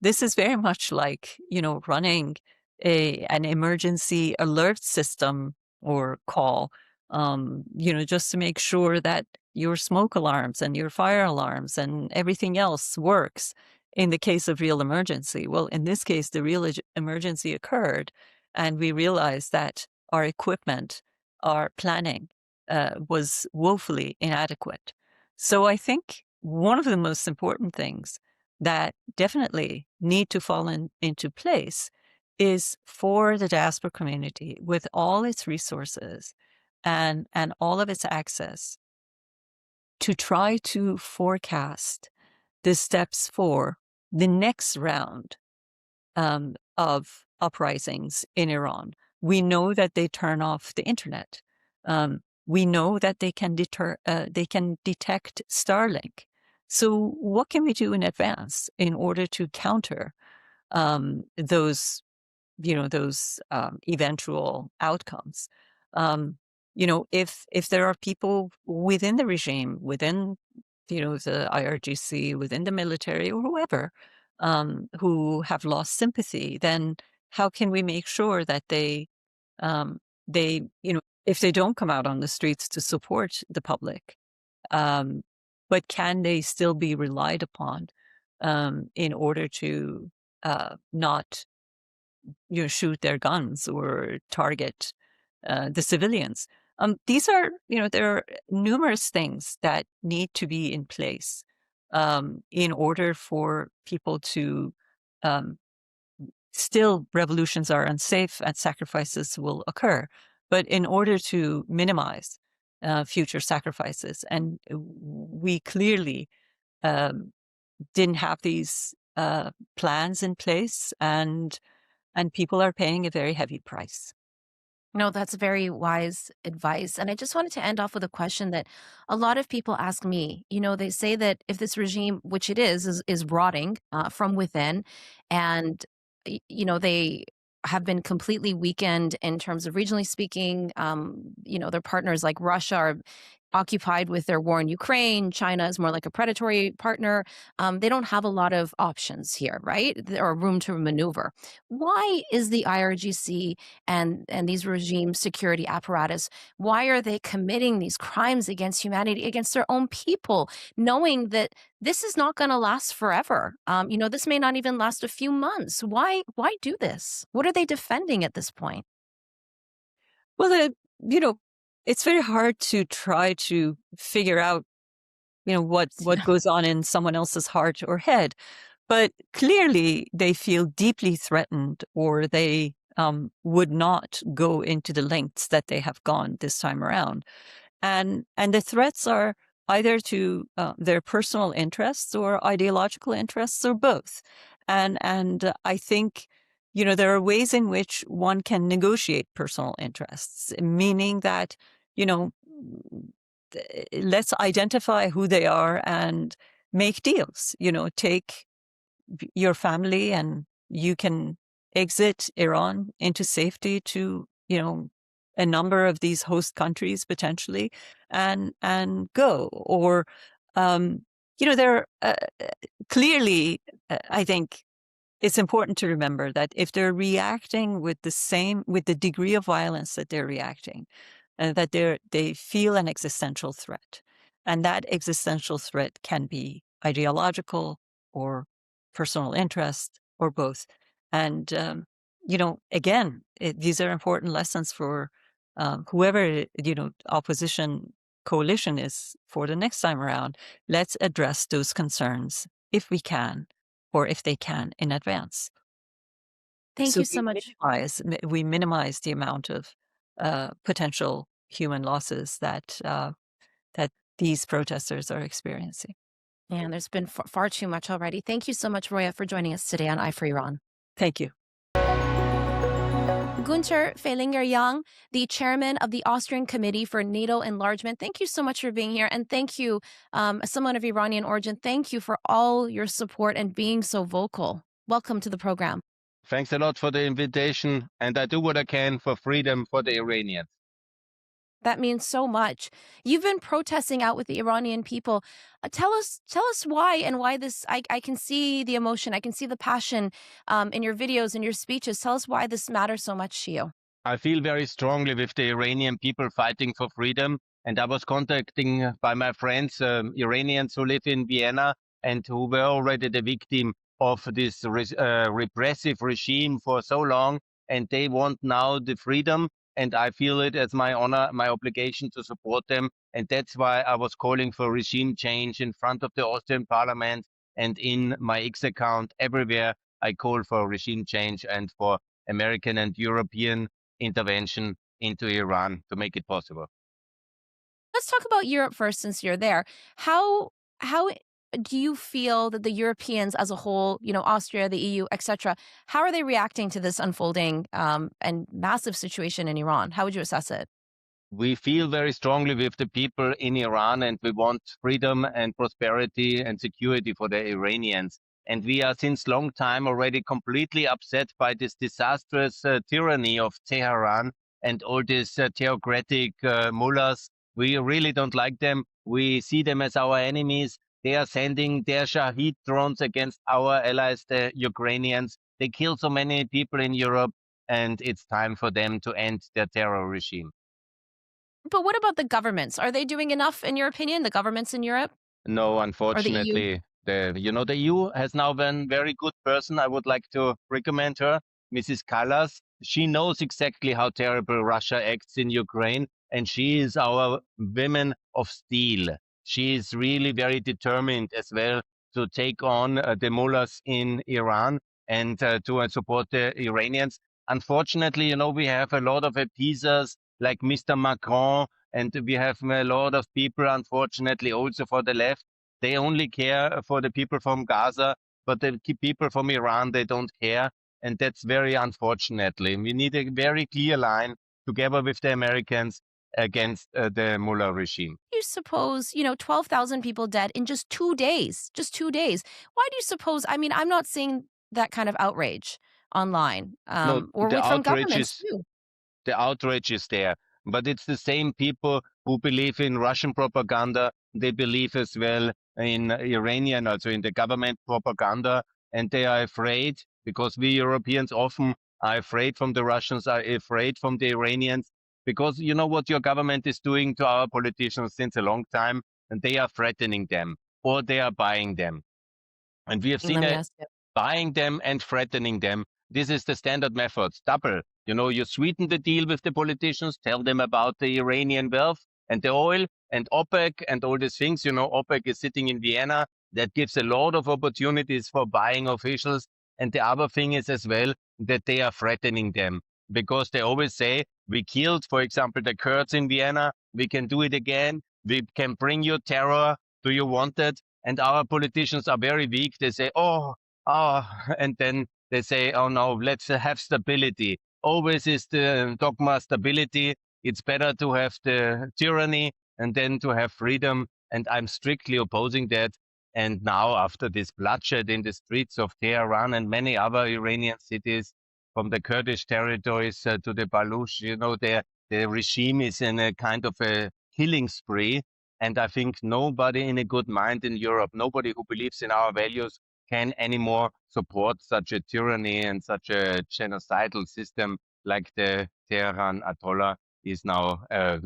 This is very much like, running an emergency alert system or call, just to make sure that your smoke alarms and your fire alarms and everything else works in the case of real emergency. Well, in this case, the real emergency occurred, and we realized that our equipment, our planning was woefully inadequate. So I think one of the most important things that definitely need to fall into place is for the diaspora community, with all its resources and all of its access, to try to forecast the steps for the next round of uprisings in Iran. We know that they turn off the internet. We know that they can detect Starlink. So what can we do in advance in order to counter those eventual outcomes? If there are people within the regime, within the IRGC, within the military, or whoever, who have lost sympathy, then how can we make sure that they if they don't come out on the streets to support the public, but can they still be relied upon in order to not shoot their guns or target the civilians? These are, there are numerous things that need to be in place in order for people to still, revolutions are unsafe and sacrifices will occur, but in order to minimize future sacrifices. And we clearly didn't have these plans in place, and people are paying a very heavy price. No, that's very wise advice. And I just wanted to end off with a question that a lot of people ask me. They say that if this regime, which it is rotting from within, and they have been completely weakened in terms of regionally speaking. Their partners like Russia are occupied with their war in Ukraine. China is more like a predatory partner. They don't have a lot of options here, right? Or room to maneuver. Why is the IRGC and these regime security apparatus, why are they committing these crimes against humanity, against their own people, knowing that this is not going to last forever? This may not even last a few months. Why do this? What are they defending at this point? Well, it's very hard to try to figure out, what goes on in someone else's heart or head. But clearly they feel deeply threatened, or they would not go into the lengths that they have gone this time around. And the threats are either to their personal interests or ideological interests, or both. And I think, there are ways in which one can negotiate personal interests, meaning that, let's identify who they are and make deals. Take your family and you can exit Iran into safety to, a number of these host countries potentially, and go. Or There clearly, I think it's important to remember that if they're reacting with the degree of violence that they're reacting, that they feel an existential threat, and that existential threat can be ideological or personal interest or both. And again, these are important lessons for whoever opposition coalition is for the next time around. Let's address those concerns if we can, or if they can, in advance. Thank So you so much. we minimize the amount of potential human losses that these protesters are experiencing. And there's been far too much already. Thank you so much, Roya, for joining us today on Eye for Iran. Thank you. Gunther Fehlinger-Jahn, the chairman of the Austrian Committee for NATO Enlargement. Thank you so much for being here. And thank you, someone of Iranian origin, thank you for all your support and being so vocal. Welcome to the program. Thanks a lot for the invitation, and I do what I can for freedom for the Iranians. That means so much. You've been protesting out with the Iranian people. Tell us why, and why this. I can see the emotion. I can see the passion in your videos and your speeches. Tell us why this matters so much to you. I feel very strongly with the Iranian people fighting for freedom. And I was contacting by my friends, Iranians who live in Vienna and who were already the victim of this repressive regime for so long. And they want now the freedom. And I feel it as my honor, my obligation to support them. And that's why I was calling for regime change in front of the Austrian parliament and in my X account. Everywhere I call for regime change and for American and European intervention into Iran to make it possible. Let's talk about Europe first, since you're there. How do you feel that the Europeans as a whole, Austria, the EU, etc., how are they reacting to this unfolding and massive situation in Iran? How would you assess it? We feel very strongly with the people in Iran, and we want freedom and prosperity and security for the Iranians. And we are since long time already completely upset by this disastrous tyranny of Tehran and all these theocratic mullahs. We really don't like them. We see them as our enemies. They are sending their Shahid drones against our allies, the Ukrainians. They kill so many people in Europe, and it's time for them to end their terror regime. But what about the governments? Are they doing enough, in your opinion, the governments in Europe? No, unfortunately. The EU has now one very good person. I would like to recommend her, Mrs. Callas. She knows exactly how terrible Russia acts in Ukraine, and she is our women of steel. She is really very determined as well to take on the mullahs in Iran and to support the Iranians. Unfortunately, we have a lot of appeasers like Mr. Macron, and we have a lot of people, unfortunately, also for the left. They only care for the people from Gaza, but the people from Iran, they don't care. And that's very unfortunately. We need a very clear line together with the Americans against the mullah regime. You suppose, 12,000 people dead in just 2 days, Why do you suppose, I'm not seeing that kind of outrage online or from governments too. The outrage is there, but it's the same people who believe in Russian propaganda. They believe as well in Iranian, also in the government propaganda, and they are afraid because we Europeans often are afraid from the Russians, are afraid from the Iranians, because you know what your government is doing to our politicians since a long time, and they are threatening them or they are buying them. And we have seen buying them and threatening them. This is the standard method, double. You sweeten the deal with the politicians, tell them about the Iranian wealth and the oil and OPEC and all these things. OPEC is sitting in Vienna. That gives a lot of opportunities for buying officials. And the other thing is as well that they are threatening them because they always say, we killed, for example, the Kurds in Vienna. We can do it again. We can bring you terror. Do you want it? And our politicians are very weak. They say, and then they say, oh no, let's have stability. Always is the dogma stability. It's better to have the tyranny and then to have freedom. And I'm strictly opposing that. And now after this bloodshed in the streets of Tehran and many other Iranian cities, from the Kurdish territories to the Baluch, the regime is in a kind of a killing spree. And I think nobody in a good mind in Europe, nobody who believes in our values can anymore support such a tyranny and such a genocidal system like the Tehran Ayatollah is now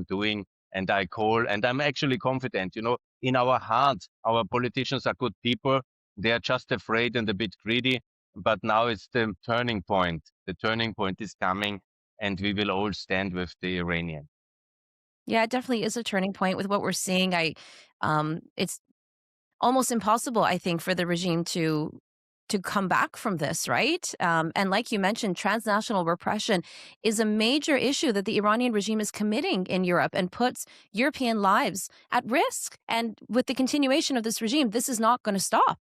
doing. And I'm actually confident, in our heart, our politicians are good people. They are just afraid and a bit greedy. But now it's the turning point. The turning point is coming, and we will all stand with the Iranian. Yeah, it definitely is a turning point with what we're seeing. It's almost impossible, I think, for the regime to come back from this, right? And like you mentioned, transnational repression is a major issue that the Iranian regime is committing in Europe and puts European lives at risk. And with the continuation of this regime, this is not going to stop.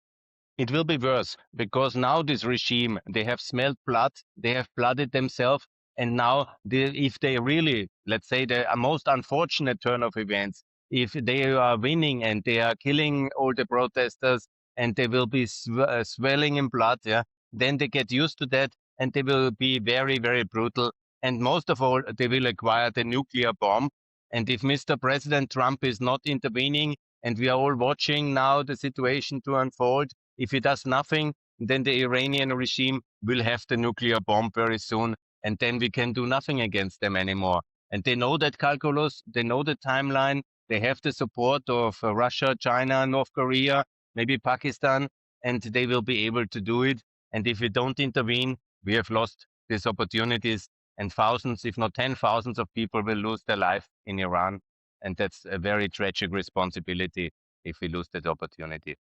It will be worse because now this regime, they have smelled blood, they have blooded themselves. And now, if they really, let's say, the most unfortunate turn of events, if they are winning and they are killing all the protesters and they will be swelling in blood, yeah, then they get used to that and they will be very, very brutal. And most of all, they will acquire the nuclear bomb. And if Mr. President Trump is not intervening, and we are all watching now the situation to unfold, if he does nothing, then the Iranian regime will have the nuclear bomb very soon, and then we can do nothing against them anymore. And they know that calculus, they know the timeline, they have the support of Russia, China, North Korea, maybe Pakistan, and they will be able to do it. And if we don't intervene, we have lost these opportunities, and thousands, if not 10,000 of people will lose their life in Iran. And that's a very tragic responsibility if we lose that opportunity.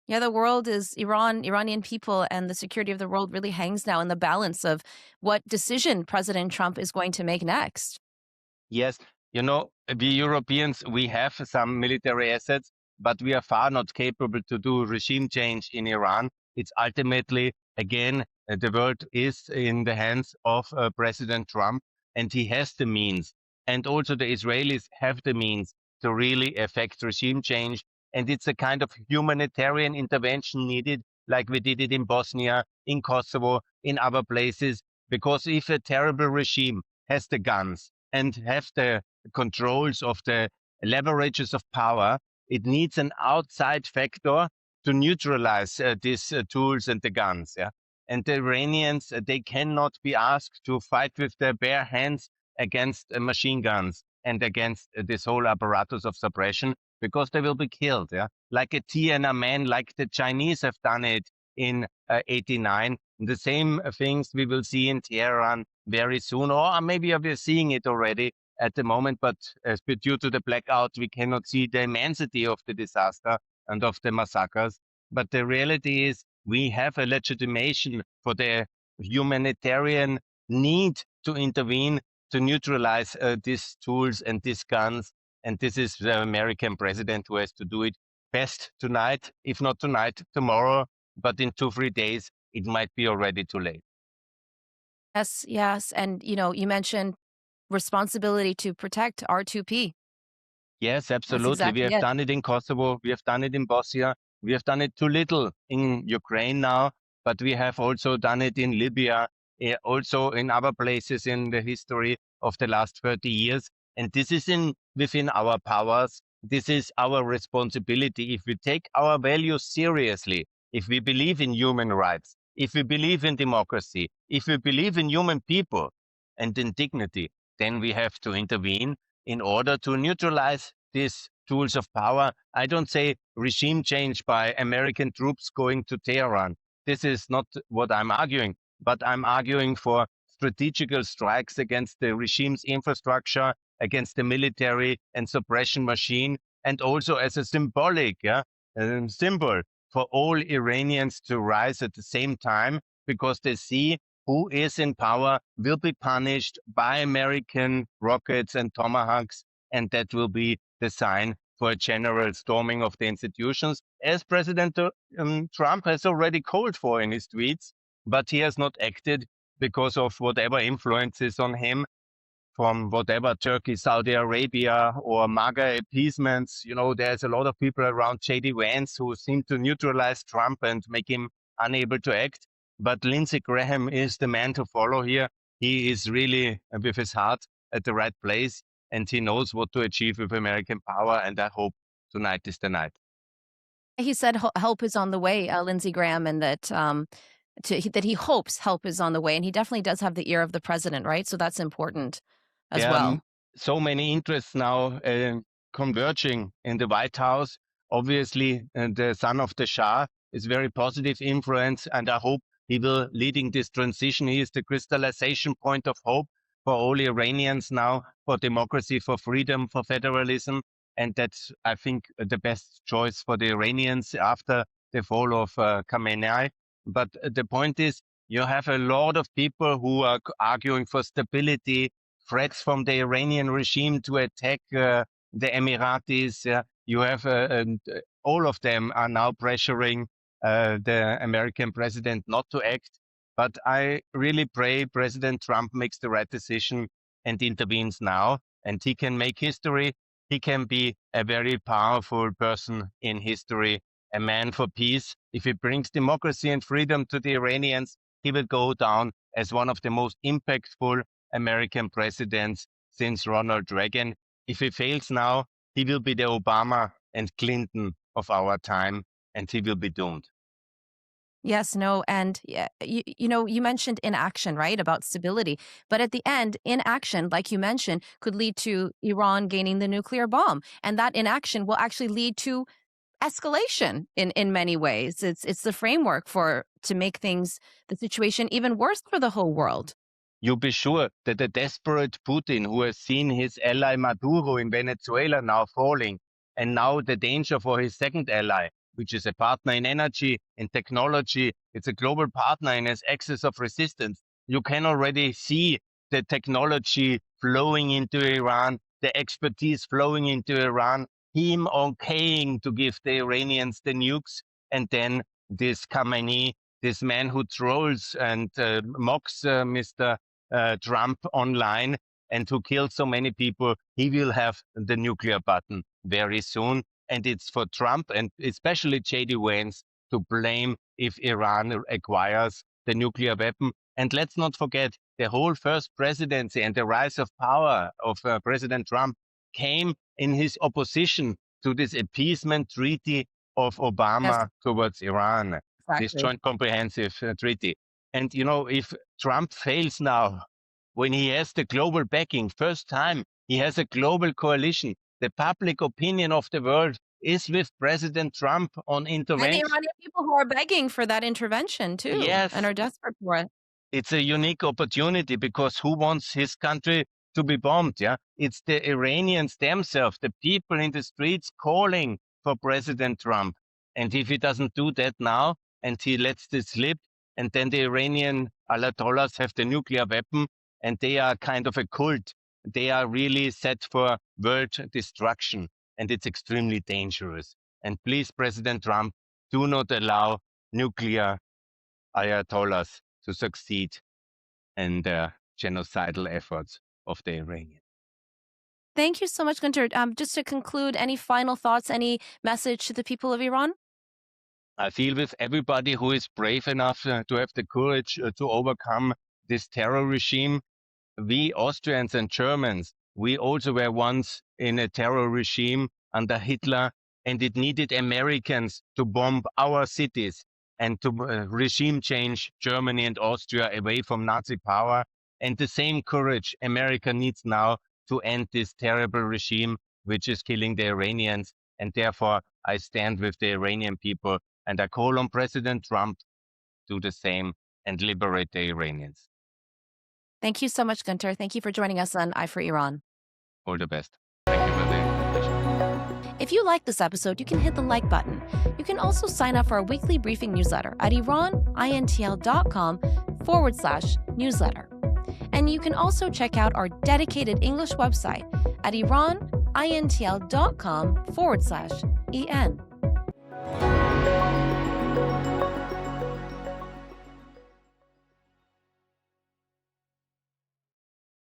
Yeah, the world is Iranian people, and the security of the world really hangs now in the balance of what decision President Trump is going to make next. Yes, we Europeans, we have some military assets, but we are far not capable to do regime change in Iran. It's ultimately, again, the world is in the hands of President Trump, and he has the means. And also the Israelis have the means to really affect regime change. And it's a kind of humanitarian intervention needed, like we did it in Bosnia, in Kosovo, in other places. Because if a terrible regime has the guns and have the controls of the leverages of power, it needs an outside factor to neutralize these tools and the guns. Yeah? And the Iranians, they cannot be asked to fight with their bare hands against machine guns and against this whole apparatus of suppression because they will be killed. Yeah? Like a Tiananmen, like the Chinese have done it in 89. The same things we will see in Tehran very soon, or maybe we are seeing it already at the moment, but due to the blackout, we cannot see the immensity of the disaster and of the massacres. But the reality is we have a legitimation for the humanitarian need to intervene to neutralize these tools and these guns. And this is the American president who has to do it best tonight, if not tonight, tomorrow, but in 2-3 days, it might be already too late. Yes, yes. And, you mentioned responsibility to protect R2P. Yes, That's absolutely. We exactly have it. done it in Kosovo. We have done it in Bosnia. We have done it too little in Ukraine now, but we have also done it in Libya, also in other places in the history of the last 30 years. And this is within our powers. This is our responsibility. If we take our values seriously, if we believe in human rights, if we believe in democracy, if we believe in human people and in dignity, then we have to intervene in order to neutralize these tools of power. I don't say regime change by American troops going to Tehran. This is not what I'm arguing, but I'm arguing for strategical strikes against the regime's infrastructure, against the military and suppression machine, and also as a symbolic symbol for all Iranians to rise at the same time because they see who is in power will be punished by American rockets and tomahawks, and that will be the sign for a general storming of the institutions, as President Trump has already called for in his tweets, but he has not acted because of whatever influences on him from whatever Turkey, Saudi Arabia, or MAGA appeasements. There's a lot of people around J.D. Vance who seem to neutralize Trump and make him unable to act. But Lindsey Graham is the man to follow here. He is really with his heart at the right place. and he knows what to achieve with American power. And I hope tonight is the night. He said help is on the way, Lindsey Graham, and that that he hopes help is on the way, and he definitely does have the ear of the president, right? So that's important as well. So many interests now converging in the White House. Obviously, the son of the Shah is very positive influence, and I hope he will leading this transition. He is the crystallization point of hope for all Iranians now, for democracy, for freedom, for federalism. And that's, I think, the best choice for the Iranians after the fall of Khamenei. But the point is, you have a lot of people who are arguing for stability, threats from the Iranian regime to attack the Emiratis. You have all of them are now pressuring the American president not to act. But I really pray President Trump makes the right decision and intervenes now, and he can make history. He can be a very powerful person in history, a man for peace. If he brings democracy and freedom to the Iranians, he will go down as one of the most impactful American presidents since Ronald Reagan. If he fails now, he will be the Obama and Clinton of our time, and he will be doomed. Yes, no, and you mentioned inaction, right, about stability. But at the end, inaction, like you mentioned, could lead to Iran gaining the nuclear bomb, and that inaction will actually lead to escalation in many ways. It's the framework to make the situation even worse for the whole world. You be sure that the desperate Putin, who has seen his ally Maduro in Venezuela now falling, and now the danger for his second ally, which is a partner in energy, in technology, it's a global partner in his axis of resistance. You can already see the technology flowing into Iran, the expertise flowing into Iran, him okaying to give the Iranians the nukes, and then this Khamenei, this man who trolls and mocks Mr. Trump online and who killed so many people, he will have the nuclear button very soon. And it's for Trump and especially J.D. Vance to blame if Iran acquires the nuclear weapon. And let's not forget, the whole first presidency and the rise of power of President Trump came in his opposition to this appeasement treaty of Obama towards Iran, this joint comprehensive treaty. And, if Trump fails now, when he has the global backing, first time he has a global coalition, the public opinion of the world is with President Trump on intervention. And the Iranian people who are begging for that intervention too, yes, and are desperate for it. It's a unique opportunity because who wants his country to be bombed? Yeah, it's the Iranians themselves, the people in the streets calling for President Trump. And if he doesn't do that now and he lets this slip, and then the Iranian Ayatollahs have the nuclear weapon and they are kind of a cult. They are really set for world destruction, and it's extremely dangerous. And please, President Trump, do not allow nuclear Ayatollahs to succeed in the genocidal efforts of the Iranians. Thank you so much, Gunther. Just to conclude, any final thoughts, any message to the people of Iran? I feel with everybody who is brave enough to have the courage to overcome this terror regime. We Austrians and Germans, we also were once in a terror regime under Hitler, and it needed Americans to bomb our cities and to regime change Germany and Austria away from Nazi power. And the same courage America needs now to end this terrible regime, which is killing the Iranians. And therefore, I stand with the Iranian people, and I call on President Trump to do the same and liberate the Iranians. Thank you so much, Gunther. Thank you for joining us on Eye for Iran. All the best. Thank you for the invitation. If you like this episode, you can hit the like button. You can also sign up for our weekly briefing newsletter at iranintl.com/newsletter. And you can also check out our dedicated English website at iranintl.com/en.